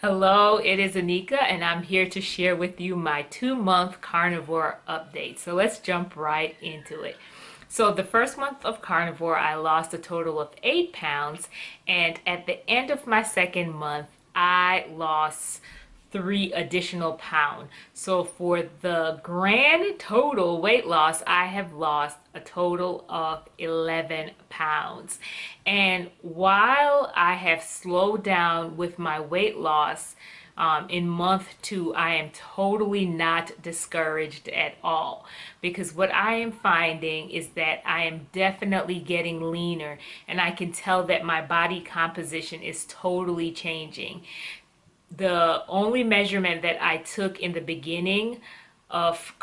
Hello, it is Anika, and I'm here to share with you my 2 month carnivore update. So let's jump right into it. So, the first month of carnivore, I lost a total of 8 pounds, and at the end of my second month, I lost 3 additional pounds. So for the grand total weight loss, I have lost a total of 11 pounds. And while I have slowed down with my weight loss, in month 2, I am totally not discouraged at all, because what I am finding is that I am definitely getting leaner, and I can tell that my body composition is totally changing. The only measurement that I took in the beginning of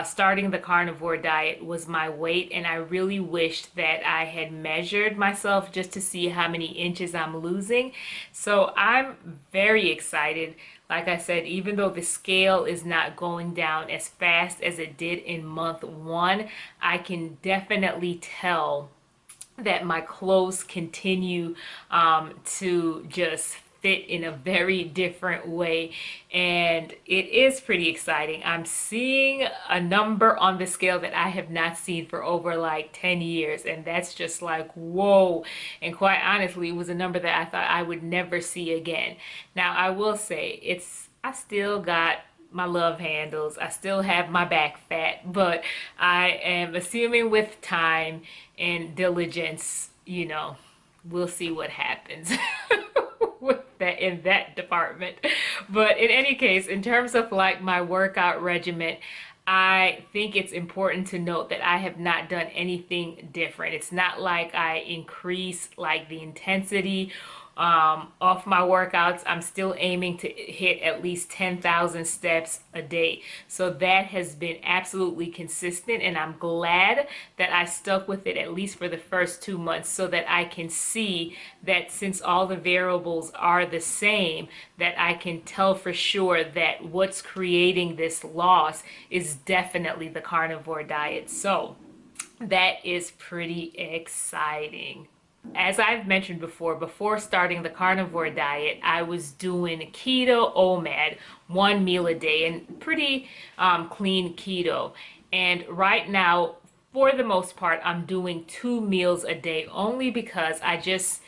starting the carnivore diet was my weight, and I really wished that I had measured myself just to see how many inches I'm losing. So I'm very excited. Like I said, even though the scale is not going down as fast as it did in month 1, I can definitely tell that my clothes continue to just fit in a very different way, and it is pretty exciting. I'm seeing a number on the scale that I have not seen for over like 10 years, and that's just like whoa. And quite honestly, it was a number that I thought I would never see again. Now I will say, I still got my love handles. I still have my back fat, but I am assuming with time and diligence, we'll see what happens with that in that department. But in any case, in terms of like my workout regimen, I think it's important to note that I have not done anything different. It's not like I increase like the intensity of my workouts. I'm still aiming to hit at least 10,000 steps a day. So that has been absolutely consistent, and I'm glad that I stuck with it at least for the first 2 months, so that I can see that since all the variables are the same, that I can tell for sure that what's creating this loss is definitely the carnivore diet. So that is pretty exciting. As I've mentioned before starting the carnivore diet, I was doing keto OMAD, 1 meal a day, and pretty clean keto. And right now, for the most part, I'm doing 2 meals a day, only because I just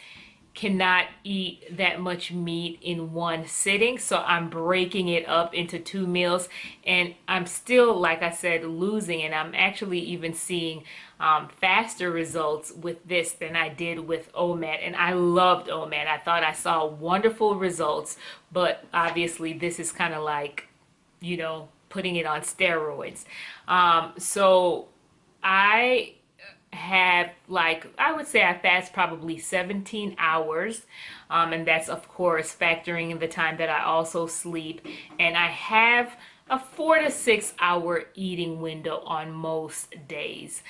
cannot eat that much meat in one sitting. So I'm breaking it up into 2 meals, and I'm still, like I said, losing. And I'm actually even seeing faster results with this than I did with OMAD. And I loved OMAD. I thought I saw wonderful results, but obviously this is kind of like, putting it on steroids. So I have, like, I would say I fast probably 17 hours, and that's of course factoring in the time that I also sleep. And I have a 4 to 6 hour eating window on most days,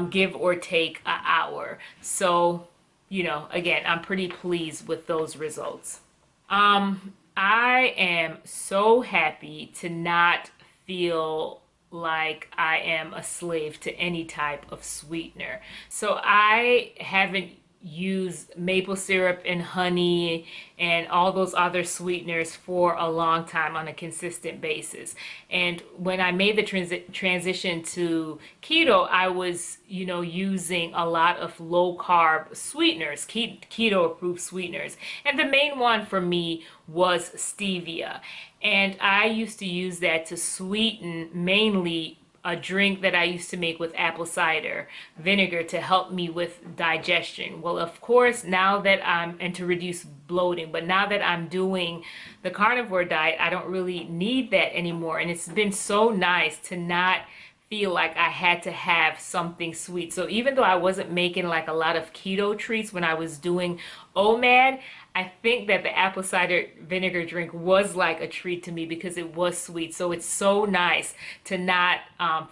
give or take an hour. So, again, I'm pretty pleased with those results. I am so happy to not feel like I am a slave to any type of sweetener. So I haven't used maple syrup and honey and all those other sweeteners for a long time on a consistent basis. And when I made the transition to keto, I was, using a lot of low carb sweeteners, keto approved sweeteners. And the main one for me was stevia. And I used to use that to sweeten mainly a drink that I used to make with apple cider vinegar to help me with digestion. Well, of course, now that and to reduce bloating, but now that I'm doing the carnivore diet, I don't really need that anymore. And it's been so nice to not feel like I had to have something sweet. So even though I wasn't making like a lot of keto treats when I was doing OMAD, I think that the apple cider vinegar drink was like a treat to me because it was sweet. So it's so nice to not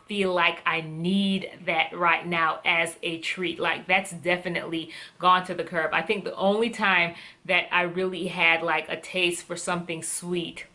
feel like I need that right now as a treat. Like, that's definitely gone to the curb. I think the only time that I really had like a taste for something sweet,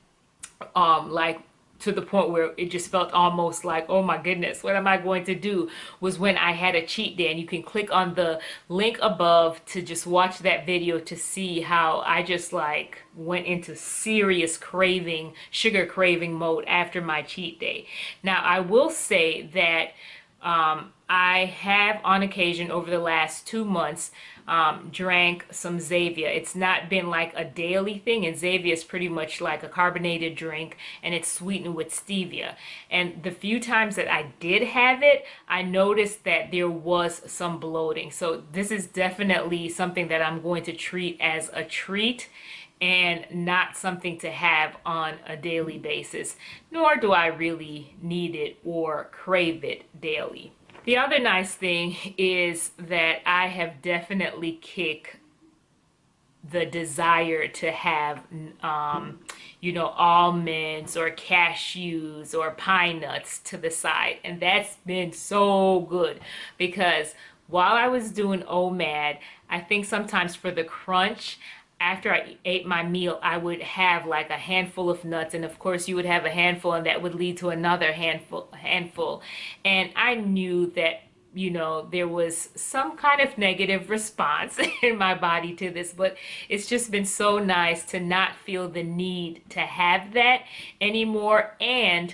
like to the point where it just felt almost like, oh my goodness, what am I going to do, was when I had a cheat day. And you can click on the link above to just watch that video to see how I just like went into serious craving, sugar craving mode after my cheat day. Now, I will say that I have on occasion over the last 2 months drank some Xavia. It's not been like a daily thing, and Xavia is pretty much like a carbonated drink, and it's sweetened with stevia. And the few times that I did have it, I noticed that there was some bloating. So this is definitely something that I'm going to treat as a treat and not something to have on a daily basis, nor do I really need it or crave it daily. The other nice thing is that I have definitely kicked the desire to have, almonds or cashews or pine nuts to the side. And that's been so good because while I was doing OMAD, I think sometimes for the crunch, after I ate my meal, I would have like a handful of nuts, and of course you would have a handful, and that would lead to another handful. And I knew that, there was some kind of negative response in my body to this, but it's just been so nice to not feel the need to have that anymore. And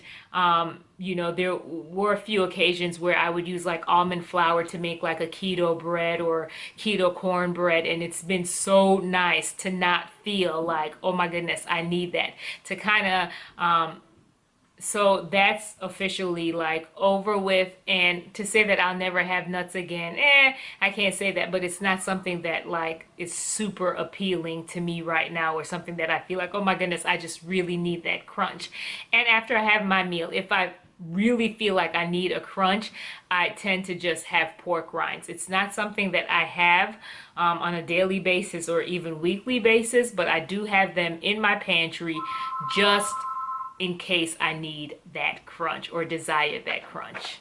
there were a few occasions where I would use like almond flour to make like a keto bread or keto cornbread, and it's been so nice to not feel like, oh my goodness, I need that, to kind of so that's officially like over with. And to say that I'll never have nuts again, I can't say that, but it's not something that like is super appealing to me right now, or something that I feel like, oh my goodness, I just really need that crunch. And after I have my meal, if I really feel like I need a crunch, I tend to just have pork rinds. It's not something that I have on a daily basis or even weekly basis, but I do have them in my pantry just in case I need that crunch or desire that crunch.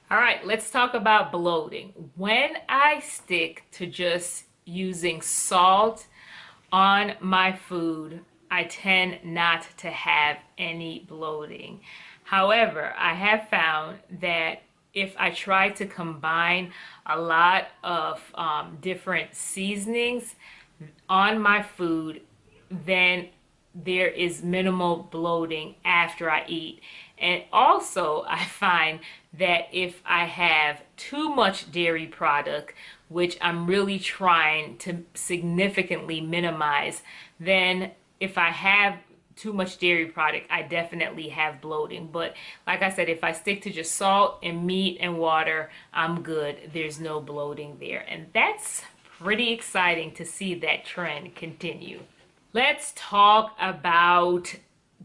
All right, let's talk about bloating. When I stick to just using salt on my food, I tend not to have any bloating. However, I have found that if I try to combine a lot of different seasonings on my food, then there is minimal bloating after I eat. And also, I find that if I have too much dairy product, which I'm really trying to significantly minimize, then if I have too much dairy product, I definitely have bloating. But like I said, if I stick to just salt and meat and water, I'm good. There's no bloating there. And that's pretty exciting to see that trend continue. Let's talk about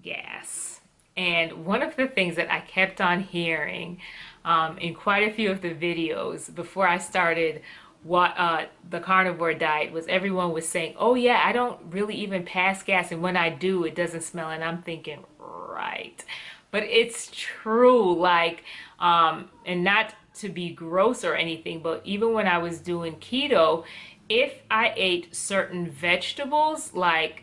gas. And one of the things that I kept on hearing in quite a few of the videos before I started the carnivore diet was everyone was saying, oh yeah, I don't really even pass gas, and when I do, it doesn't smell. And I'm thinking, right. But it's true, like, and not to be gross or anything, but even when I was doing keto, if I ate certain vegetables, like,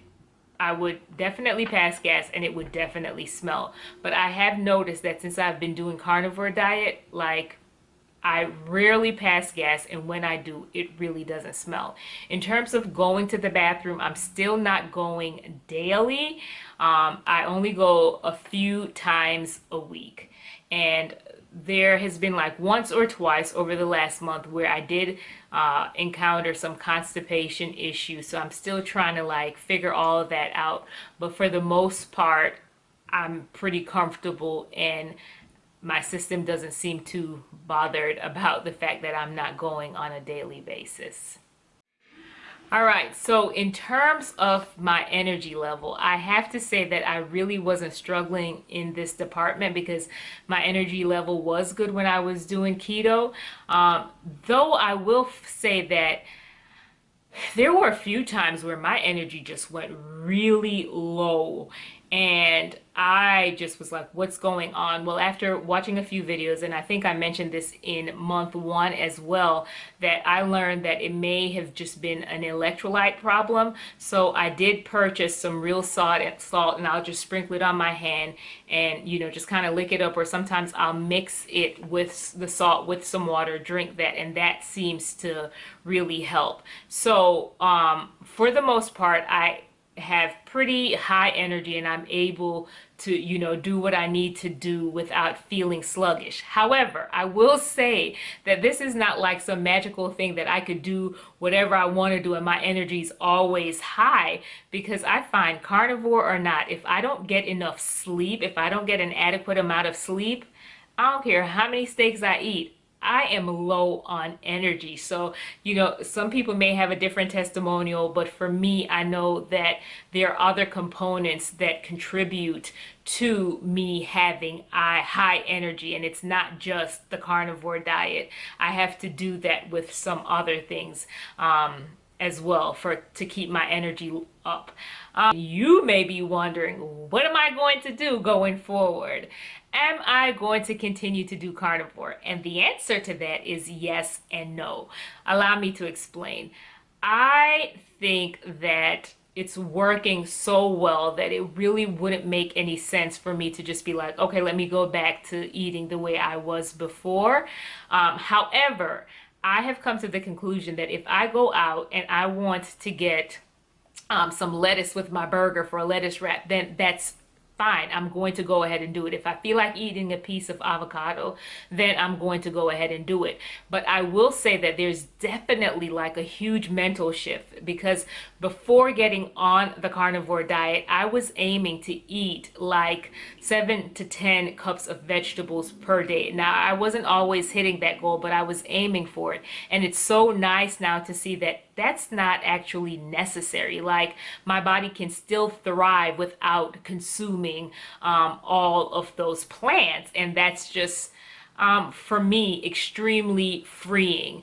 I would definitely pass gas and it would definitely smell. But I have noticed that since I've been doing carnivore diet, like, I rarely pass gas, and when I do, it really doesn't smell. In terms of going to the bathroom, I'm still not going daily. I only go a few times a week. And there has been like once or twice over the last month where I did encounter some constipation issues. So I'm still trying to like figure all of that out. But for the most part, I'm pretty comfortable, and my system doesn't seem too bothered about the fact that I'm not going on a daily basis. All right, so in terms of my energy level, I have to say that I really wasn't struggling in this department because my energy level was good when I was doing keto. Though I will say that there were a few times where my energy just went really low, and I just was like, what's going on? Well, after watching a few videos, and I think I mentioned this in month one as well, that I learned that it may have just been an electrolyte problem. So I did purchase some real salt, and I'll just sprinkle it on my hand and, just kind of lick it up. Or sometimes I'll mix it with the salt with some water, drink that, and that seems to really help. So for the most part, I have pretty high energy and I'm able to, do what I need to do without feeling sluggish. However, I will say that this is not like some magical thing that I could do whatever I want to do and my energy is always high, because I find, carnivore or not, if I don't get enough sleep, if I don't get an adequate amount of sleep, I don't care how many steaks I eat, I am low on energy. So, some people may have a different testimonial, but for me, I know that there are other components that contribute to me having high energy, and it's not just the carnivore diet. I have to do that with some other things as well to keep my energy up. You may be wondering, what am I going to do going forward? Am I going to continue to do carnivore? And the answer to that is yes and no. Allow me to explain. I think that it's working so well that it really wouldn't make any sense for me to just be like, okay, let me go back to eating the way I was before. However, I have come to the conclusion that if I go out and I want to get some lettuce with my burger for a lettuce wrap, then that's fine. I'm going to go ahead and do it. If I feel like eating a piece of avocado, then I'm going to go ahead and do it. But I will say that there's definitely like a huge mental shift, because before getting on the carnivore diet, I was aiming to eat like 7 to 10 cups of vegetables per day. Now, I wasn't always hitting that goal, but I was aiming for it. And it's so nice now to see that that's not actually necessary. Like, my body can still thrive without consuming all of those plants, and that's just for me extremely freeing.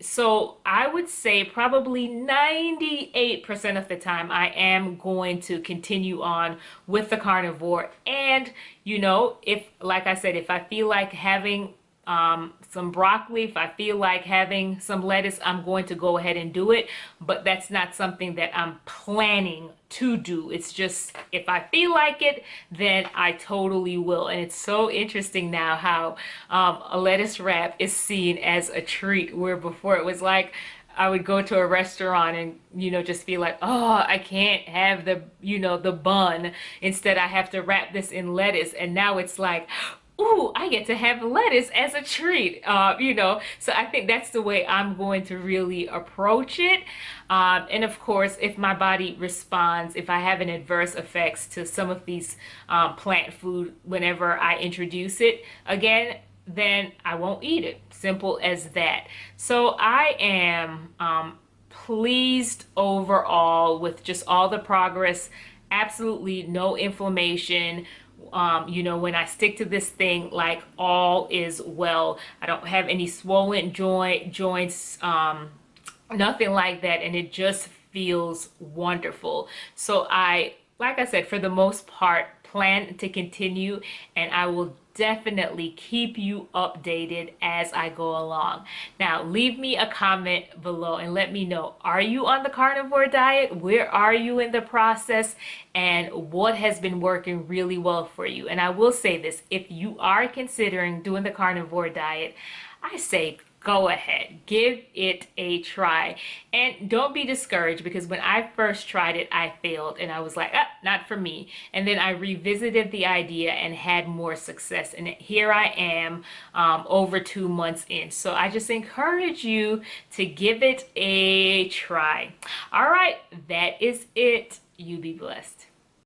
So I would say probably 98% of the time I am going to continue on with the carnivore. And if, like I said, if I feel like having some broccoli, if I feel like having some lettuce, I'm going to go ahead and do it. But that's not something that I'm planning to do. It's just, if I feel like it, then I totally will. And it's so interesting now how a lettuce wrap is seen as a treat, where before it was like, I would go to a restaurant and, just be like, oh, I can't have the bun. Instead, I have to wrap this in lettuce. And now it's like, ooh, I get to have lettuce as a treat, So I think that's the way I'm going to really approach it. And of course, if my body responds, if I have an adverse effects to some of these plant food whenever I introduce it again, then I won't eat it. Simple as that. So I am pleased overall with just all the progress. Absolutely no inflammation. When I stick to this thing, like, all is well. I don't have any swollen joints, nothing like that, and it just feels wonderful. So like I said, for the most part, plan to continue, and I will definitely keep you updated as I go along. Now, leave me a comment below and let me know, are you on the carnivore diet? Where are you in the process? And what has been working really well for you? And I will say this, if you are considering doing the carnivore diet, I say go ahead, give it a try. And don't be discouraged, because when I first tried it, I failed and I was like, not for me. And then I revisited the idea and had more success. And here I am over 2 months in. So I just encourage you to give it a try. All right, that is it. You be blessed.